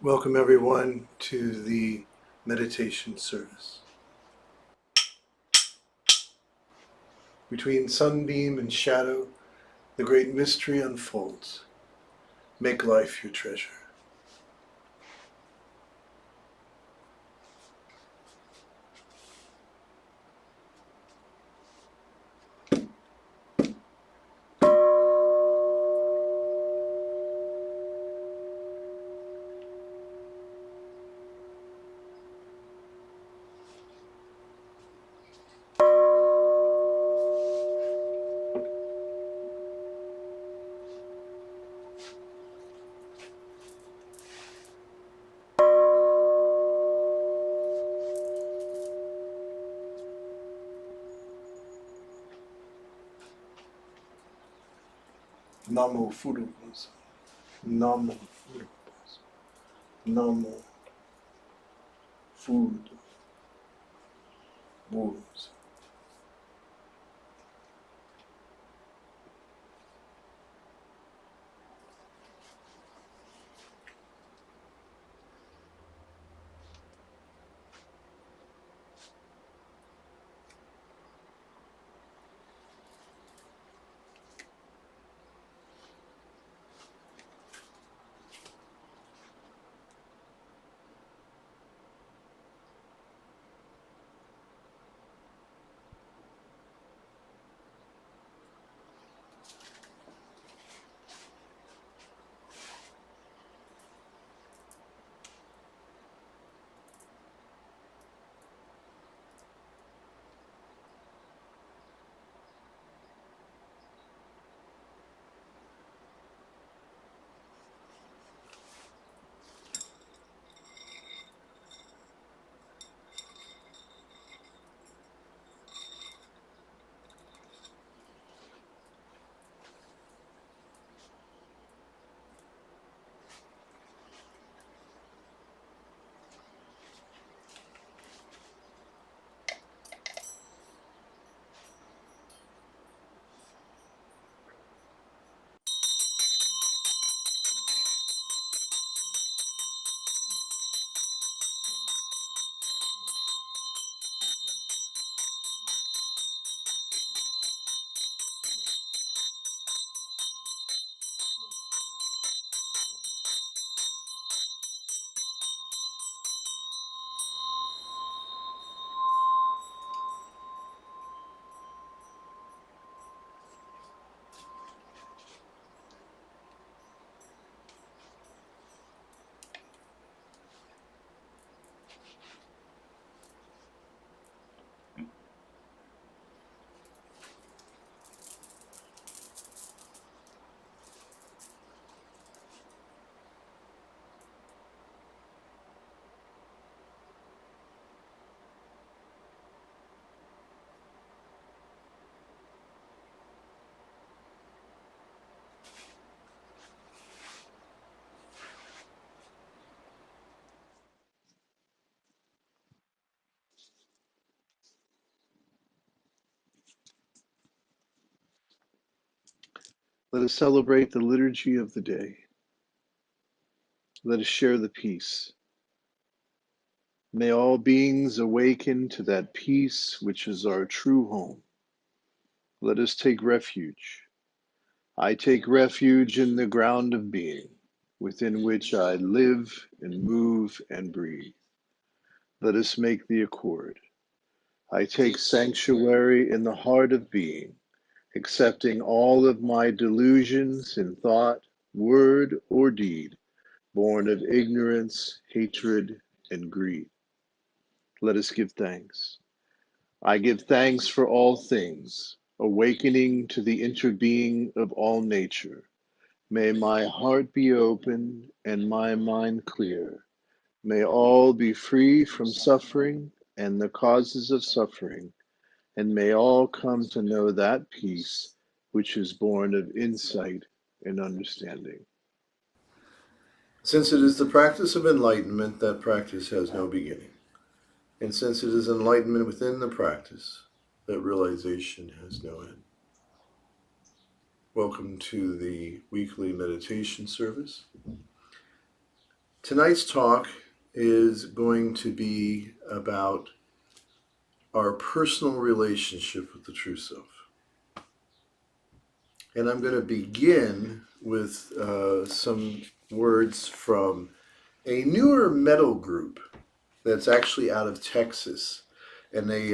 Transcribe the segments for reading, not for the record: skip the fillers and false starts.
Welcome everyone to the meditation service. Between sunbeam and shadow, the great mystery unfolds. Make life your treasure. Namo Furupas. Namo Furupas. Namo Food Wolves. Let us celebrate the liturgy of the day. Let us share the peace. May all beings awaken to that peace which is our true home. Let us take refuge. I take refuge in the ground of being, within which I live and move and breathe. Let us make the accord. I take sanctuary in the heart of being, accepting all of my delusions in thought, word, or deed, born of ignorance, hatred, and greed. Let us give thanks. I give thanks for all things, awakening to the interbeing of all nature. May my heart be open and my mind clear. May all be free from suffering and the causes of suffering, and may all come to know that peace which is born of insight and understanding. Since it is the practice of enlightenment, that practice has no beginning. And since it is enlightenment within the practice, that realization has no end. Welcome to the weekly meditation service. Tonight's talk is going to be about our personal relationship with the true self. And I'm going to begin with some words from a newer metal group that's actually out of Texas. And they,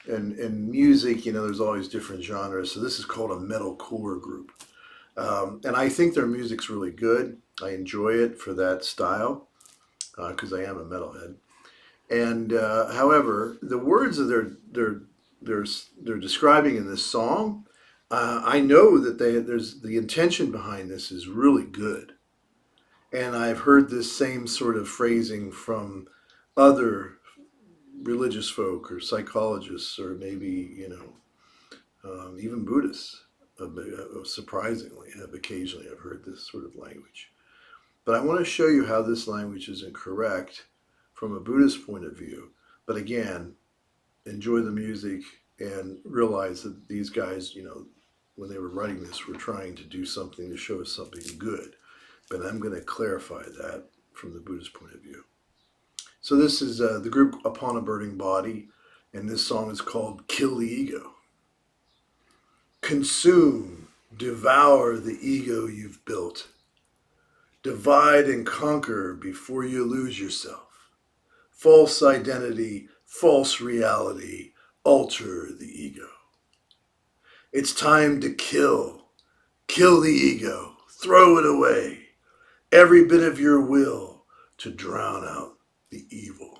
in music, there's always different genres. So this is called a metalcore group. And I think their music's really good. I enjoy it for that style because I am a metalhead. And however, the words that they're describing in this song, I know that there's the intention behind this is really good. And I've heard this same sort of phrasing from other religious folk or psychologists or maybe, even Buddhists. Surprisingly, occasionally I've heard this sort of language. But I want to show you how this language is incorrect from a Buddhist point of view. But again, enjoy the music and realize that these guys, when they were writing this, were trying to do something to show us something good. But I'm going to clarify that from the Buddhist point of view. So this is the group Upon a Burning Body, and this song is called Kill the Ego. Consume, devour the ego you've built. Divide and conquer before you lose yourself. False identity, false reality, alter the ego. It's time to kill the ego, throw it away, every bit of your will to drown out the evil.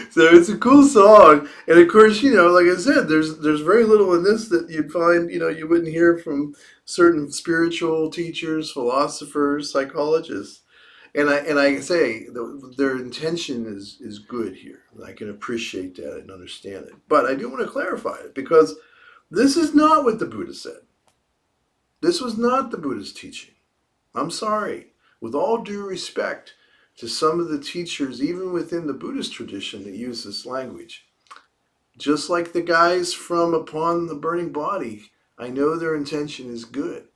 So it's a cool song, and of course, like I said, there's very little in this that you'd find, you wouldn't hear from certain spiritual teachers, philosophers, psychologists, and I say their intention is good here. I can appreciate that and understand it, but I do want to clarify it because this is not what the Buddha said. This was not the Buddha's teaching. I'm sorry, with all due respect to some of the teachers, even within the Buddhist tradition, that use this language. Just like the guys from Upon the Burning Body, I know their intention is good,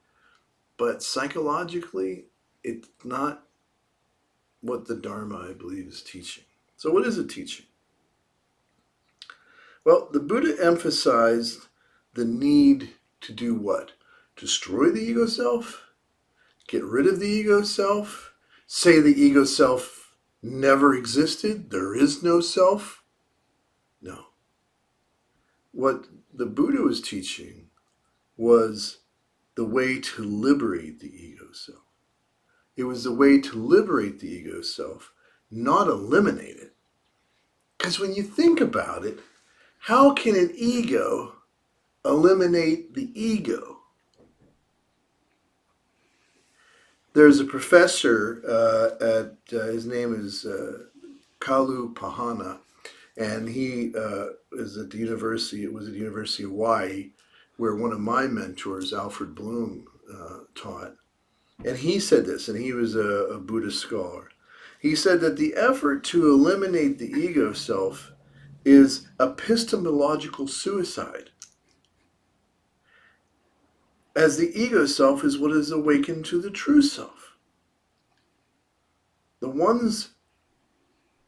but psychologically, it's not what the Dharma, I believe, is teaching. So what is it teaching? Well, the Buddha emphasized the need to do what? Destroy the ego self? Get rid of the ego self? Say the ego self never existed? There is no self? No. What the Buddha was teaching was the way to liberate the ego self. It was the way to liberate the ego self, not eliminate it. Because when you think about it, how can an ego eliminate the ego? There's a professor his name is Kalu Pahana, and he is at the University of Hawaii, where one of my mentors, Alfred Bloom, taught. And he said this, and he was a Buddhist scholar. He said that the effort to eliminate the ego self is epistemological suicide, as the ego self is what is awakened to the true self.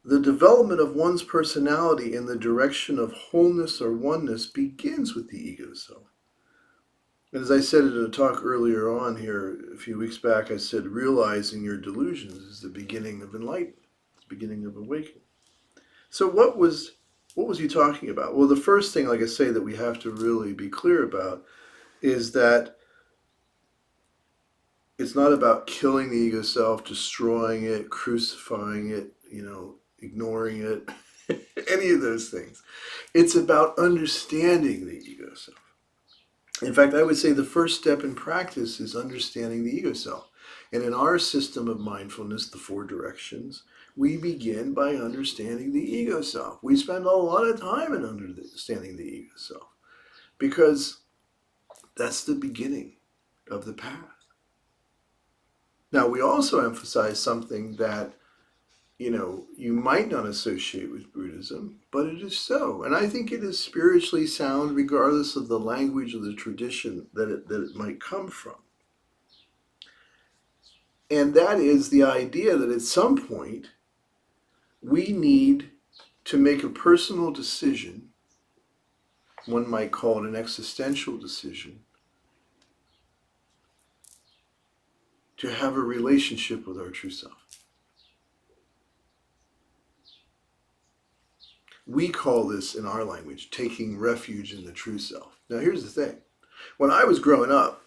The development of one's personality in the direction of wholeness or oneness begins with the ego self. And as I said in a talk earlier on here a few weeks back, I said realizing your delusions is the beginning of enlightenment, it's the beginning of awakening. So what was he talking about? Well, the first thing, like I say, that we have to really be clear about is that it's not about killing the ego self, destroying it, crucifying it, ignoring it, any of those things. It's about understanding the ego self. In fact, I would say the first step in practice is understanding the ego self. And in our system of mindfulness, the 4 directions, we begin by understanding the ego self. We spend a lot of time in understanding the ego self because that's the beginning of the path. Now, we also emphasize something that, you might not associate with Buddhism, but it is so. And I think it is spiritually sound regardless of the language or the tradition that it might come from. And that is the idea that at some point we need to make a personal decision, one might call it an existential decision, to have a relationship with our true self. We call this, in our language, taking refuge in the true self. Now, here's the thing. When I was growing up,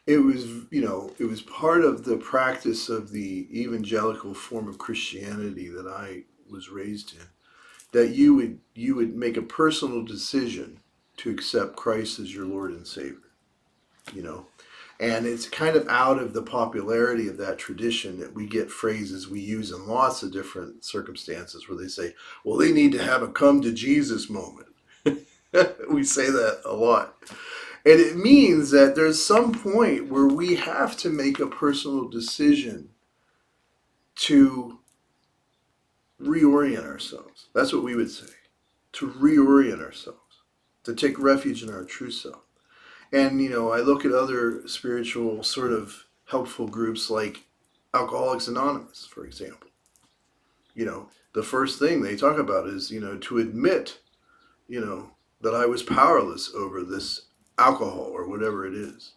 it was part of the practice of the evangelical form of Christianity that I was raised in, that you would make a personal decision to accept Christ as your Lord and Savior, you know. And it's kind of out of the popularity of that tradition that we get phrases we use in lots of different circumstances where they say, well, they need to have a come to Jesus moment. We say that a lot. And it means that there's some point where we have to make a personal decision to reorient ourselves. That's what we would say. To reorient ourselves, to take refuge in our true self. And, I look at other spiritual sort of helpful groups like Alcoholics Anonymous, for example. The first thing they talk about is, to admit, that I was powerless over this alcohol or whatever it is.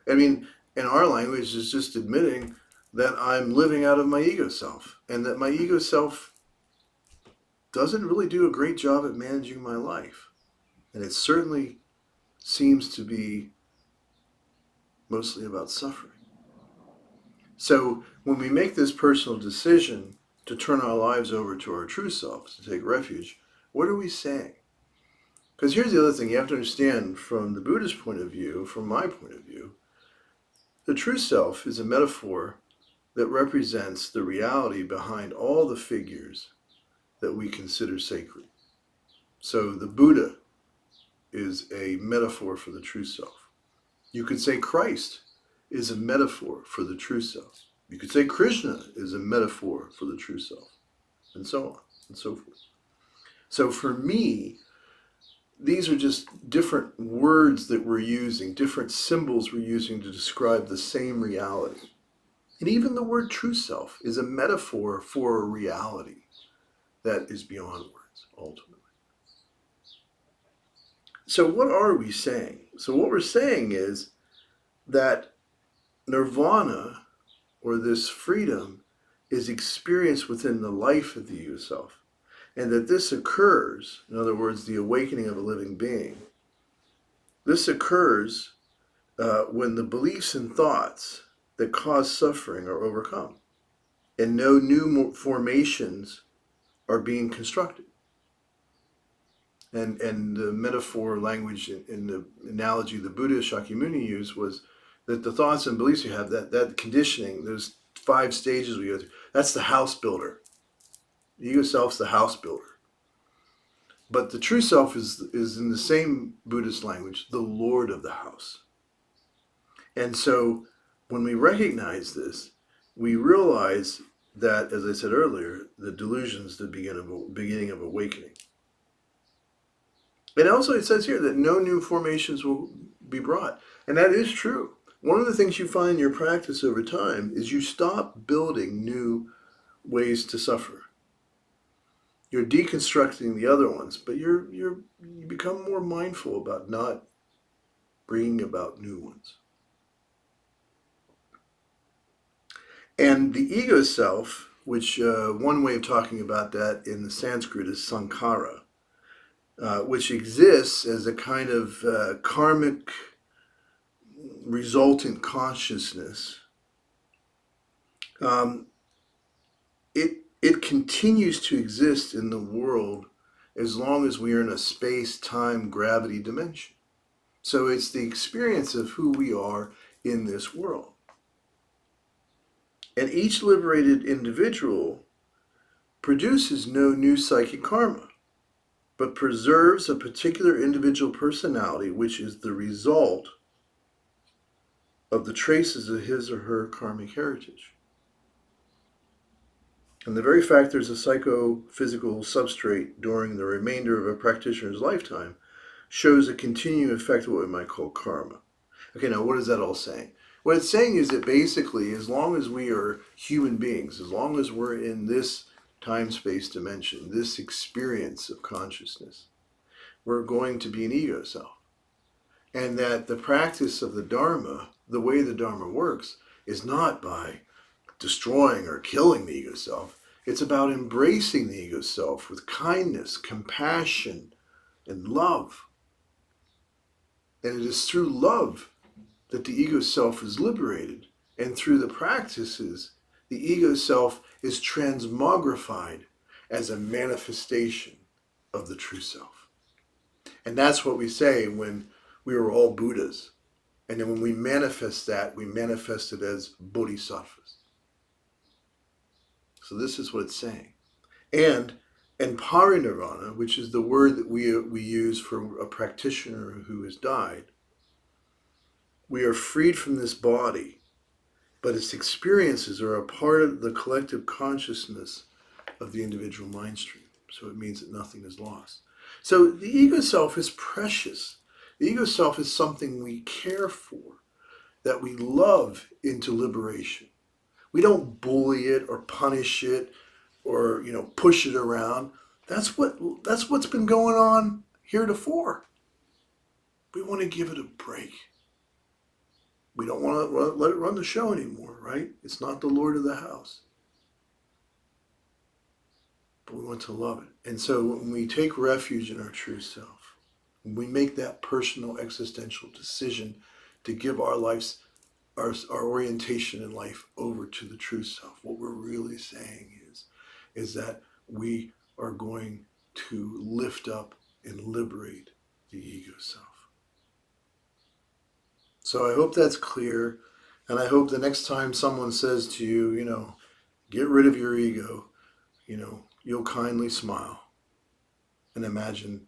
I mean, in our language, it's just admitting that I'm living out of my ego self and that my ego self doesn't really do a great job at managing my life. And it certainly seems to be mostly about suffering. So when we make this personal decision to turn our lives over to our true selves, to take refuge, what are we saying? Because here's the other thing you have to understand from the Buddhist point of view, from my point of view, the true self is a metaphor that represents the reality behind all the figures that we consider sacred. So the Buddha is a metaphor for the true self. You could say Christ is a metaphor for the true self. You could say Krishna is a metaphor for the true self, and so on and so forth. So for me, these are just different words that we're using, different symbols we're using to describe the same reality. And even the word true self is a metaphor for a reality that is beyond words, ultimately. So what are we saying? So what we're saying is that nirvana, or this freedom, is experienced within the life of the ego self. And that this occurs, in other words, the awakening of a living being, this occurs when the beliefs and thoughts that cause suffering are overcome and no new formations are being constructed. And the metaphor language in the analogy the Buddha Shakyamuni used was that the thoughts and beliefs you have, that conditioning, those 5 stages we go through, that's the house builder. The ego self's the house builder. But the true self is in the same Buddhist language, the Lord of the house. And so when we recognize this, we realize that, as I said earlier, the delusion is the beginning of awakening. And also it says here that no new formations will be brought. And that is true. One of the things you find in your practice over time is you stop building new ways to suffer. You're deconstructing the other ones, but you become more mindful about not bringing about new ones. And the ego self, which one way of talking about that in the Sanskrit is sankhara, which exists as a kind of karmic resultant consciousness. It continues to exist in the world as long as we are in a space-time gravity dimension. So it's the experience of who we are in this world. And each liberated individual produces no new psychic karma, but preserves a particular individual personality which is the result of the traces of his or her karmic heritage. And the very fact there's a psychophysical substrate during the remainder of a practitioner's lifetime shows a continuing effect of what we might call karma. Okay, now what is that all saying? What it's saying is that basically, as long as we are human beings, as long as we're in this time-space dimension, this experience of consciousness, we're going to be an ego self. And that the practice of the Dharma, the way the Dharma works, is not by destroying or killing the ego self. It's about embracing the ego self with kindness, compassion, and love. And it is through love that the ego self is liberated. And through the practices, the ego self is transmogrified as a manifestation of the true self. And that's what we say when we were all Buddhas. And then when we manifest that, we manifest it as bodhisattvas. So this is what it's saying. And parinirvana, which is the word that we use for a practitioner who has died, we are freed from this body, but its experiences are a part of the collective consciousness of the individual mind stream. So it means that nothing is lost. So the ego self is precious. The ego self is something we care for, that we love into liberation. We don't bully it or punish it or push it around. That's what's been going on heretofore. We want to give it a break. We don't want to let it run the show anymore, right? It's not the Lord of the house. But we want to love it. And so when we take refuge in our true self, when we make that personal existential decision to give our lives, our orientation in life over to the true self, what we're really saying is that we are going to lift up and liberate the ego self. So I hope that's clear, and I hope the next time someone says to you, get rid of your ego, you'll kindly smile and imagine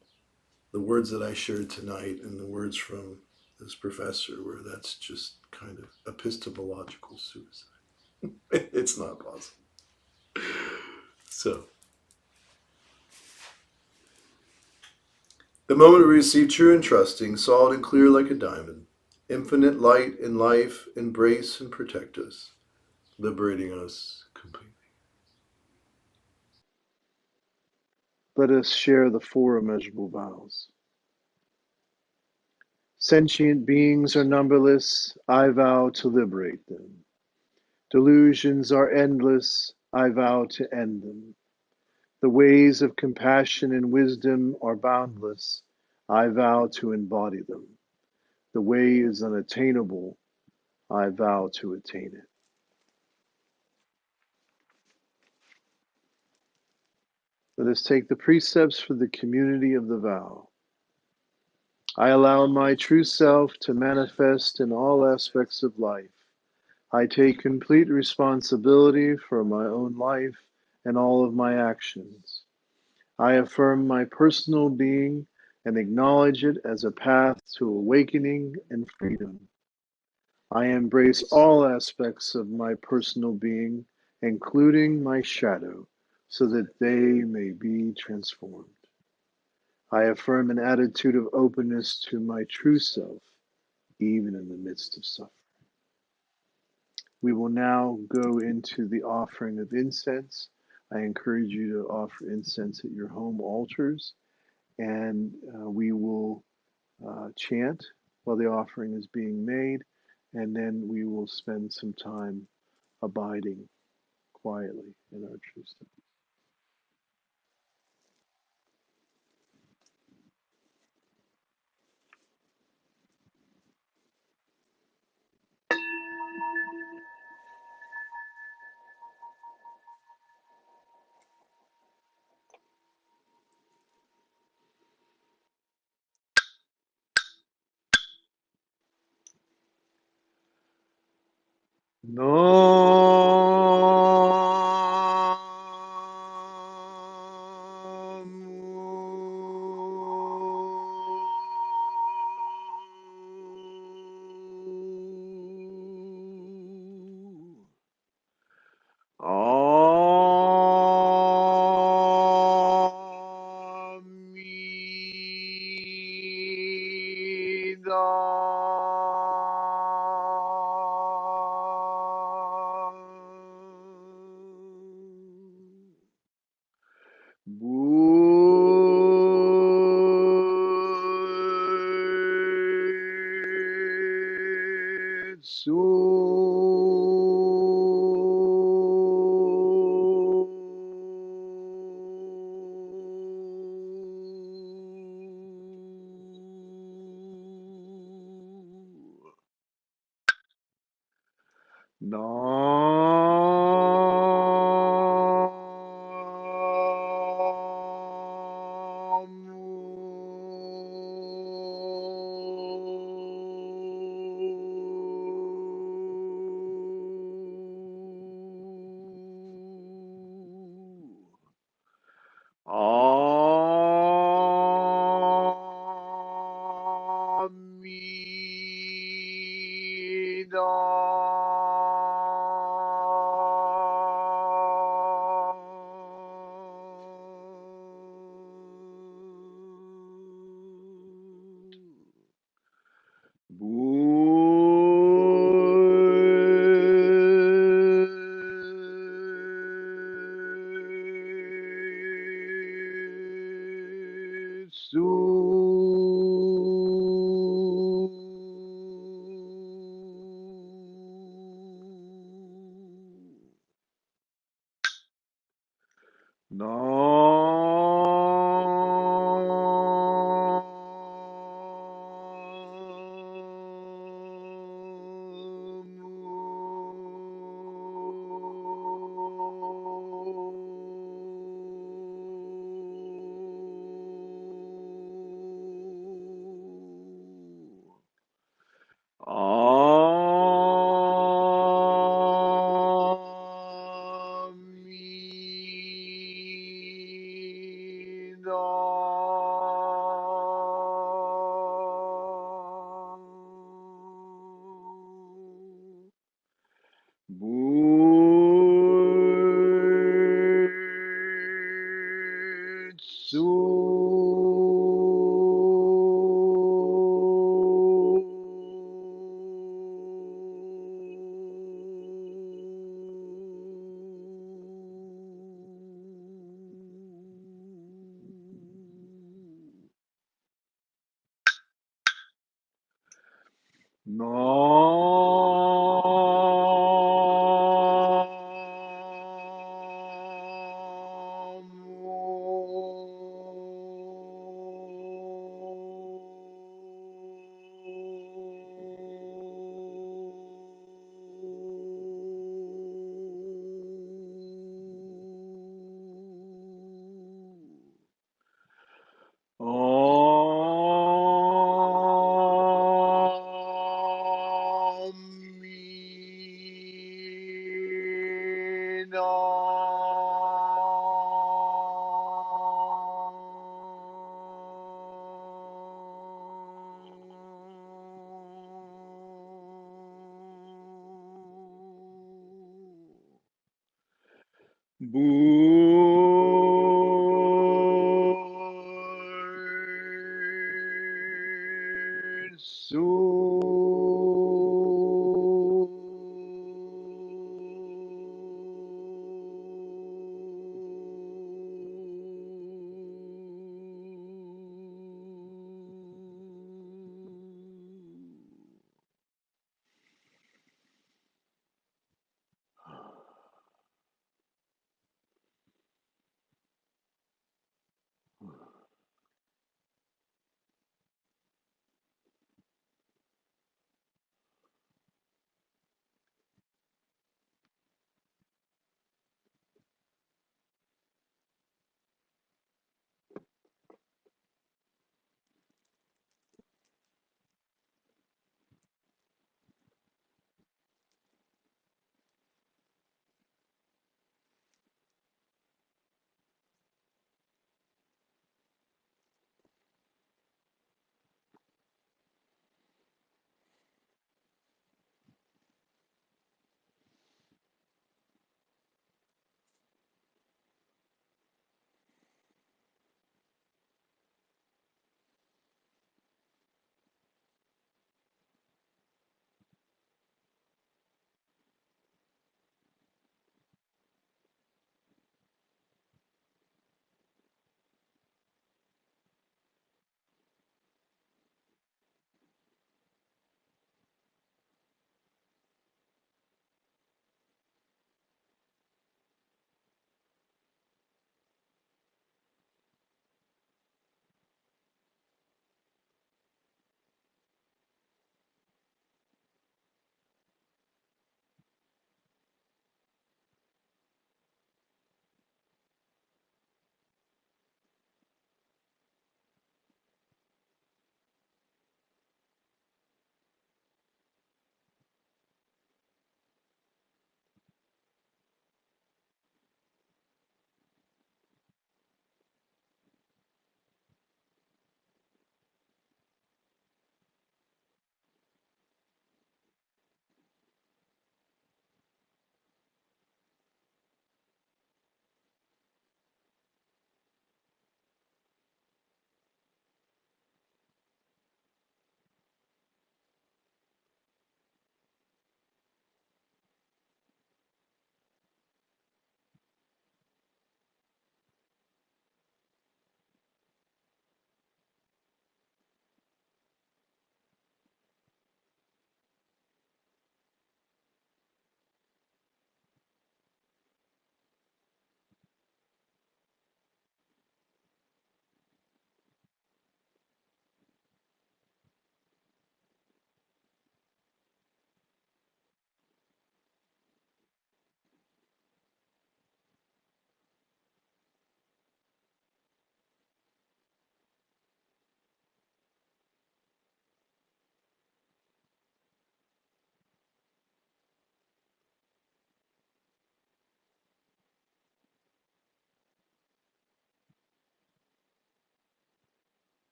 the words that I shared tonight and the words from this professor, where that's just kind of epistemological suicide. It's not possible. So, the moment we receive true and trusting, solid and clear like a diamond, infinite light and life embrace and protect us, liberating us completely. Let us share the four immeasurable vows. Sentient beings are numberless, I vow to liberate them. Delusions are endless, I vow to end them. The ways of compassion and wisdom are boundless, I vow to embody them. The way is unattainable, I vow to attain it. Let us take the precepts for the community of the vow. I allow my true self to manifest in all aspects of life. I take complete responsibility for my own life and all of my actions. I affirm my personal being and acknowledge it as a path to awakening and freedom. I embrace all aspects of my personal being, including my shadow, so that they may be transformed. I affirm an attitude of openness to my true self, even in the midst of suffering. We will now go into the offering of incense. I encourage you to offer incense at your home altars, and we will chant while the offering is being made, and then we will spend some time abiding quietly in our true self.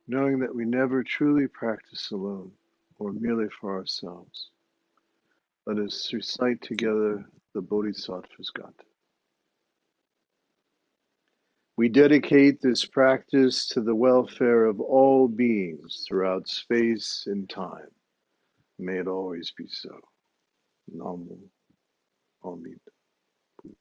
knowing that we never truly practice alone or merely for ourselves. Let us recite together the Bodhisattva's Gata. We dedicate this practice to the welfare of all beings throughout space and time. May it always be so. Namo Amida Butsu.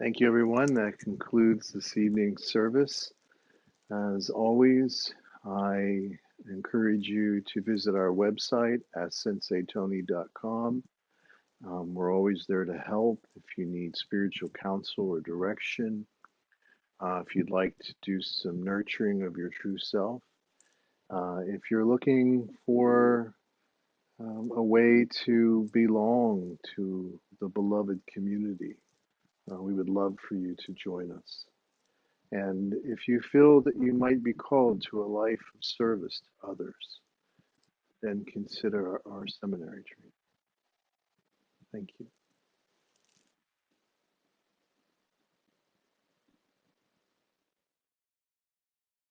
Thank you, everyone. That concludes this evening's service. As always, I encourage you to visit our website at senseitony.com. We're always there to help if you need spiritual counsel or direction. If you'd like to do some nurturing of your true self. If you're looking for a way to belong to the beloved community, we would love for you to join us. And if you feel that you might be called to a life of service to others, then consider our seminary training. Thank you.